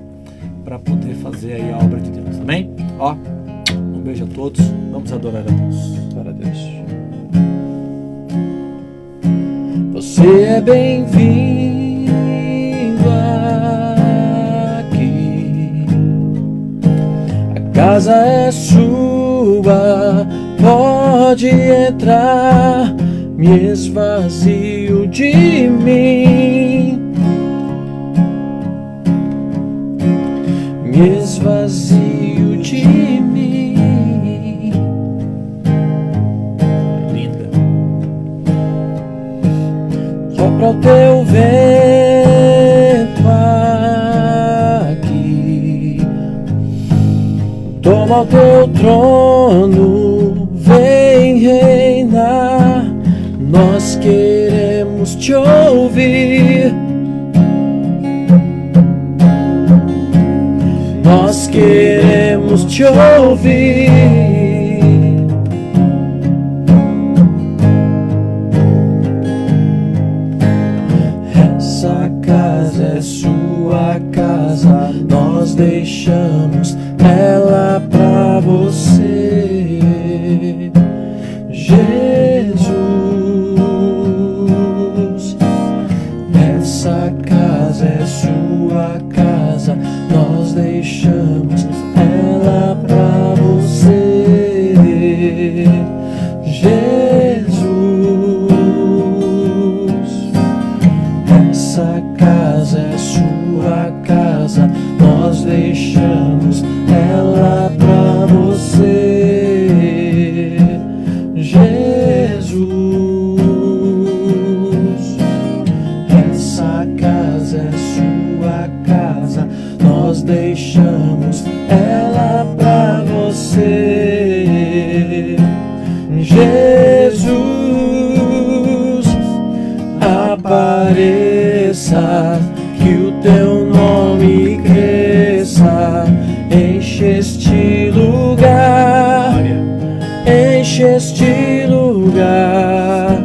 para poder fazer aí a obra de Deus. Amém? Ó, um beijo a todos. Vamos adorar a Deus. Para Deus. Você é bem-vindo aqui. A casa é sua. Pode entrar. Me esvazio de mim, me esvazio de mim. Linda. Sopra o teu vento aqui, toma o teu trono, vem reinar. Nós queremos te ouvir. Nós queremos te ouvir. Essa casa é sua casa. Nós deixamos ela pra você, Jesus. Essa casa é sua casa, nós deixamos ela pra você, Jesus. Essa casa é sua casa, nós deixamos ela pra você, Jesus. Essa casa é sua casa, nós deixamos ela pra você, Jesus. Apareça apareça, que o teu nome cresça, enche este lugar, enche este lugar.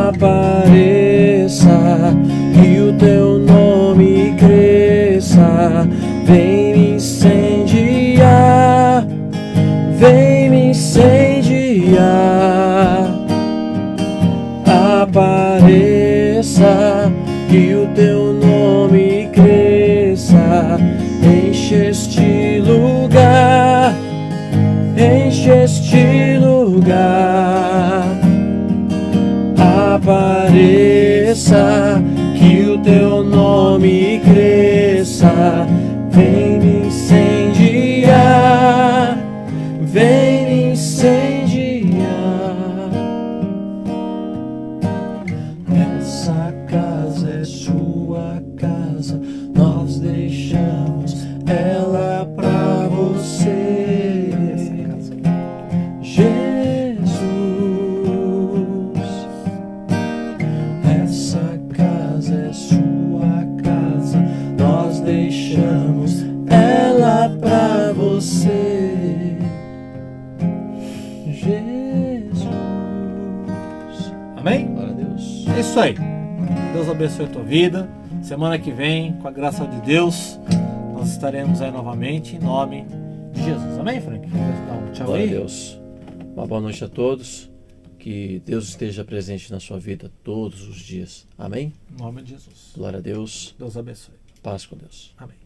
Apareça, que o teu nome cresça, vem me incendiar, vem me incendiar. Apareça, que o teu nome cresça, enche este lugar, enche este lugar. Apareça, que o teu nome cresça, vem me incendiar, vem me incendiar. Essa casa é sua casa, nós deixamos ela pra você, Jesus. Essa casa é sua casa, nós deixamos ela pra você, Jesus. Amém? Glória a Deus. É isso aí. Deus abençoe a tua vida. Semana que vem, com a graça de Deus, nós estaremos aí novamente em nome de Jesus. Amém, Frank? Vamos dar um tchau Glória a aí. Deus. Uma boa noite a todos. Que Deus esteja presente na sua vida todos os dias. Amém? Em nome de Jesus. Glória a Deus. Deus abençoe. Paz com Deus. Amém.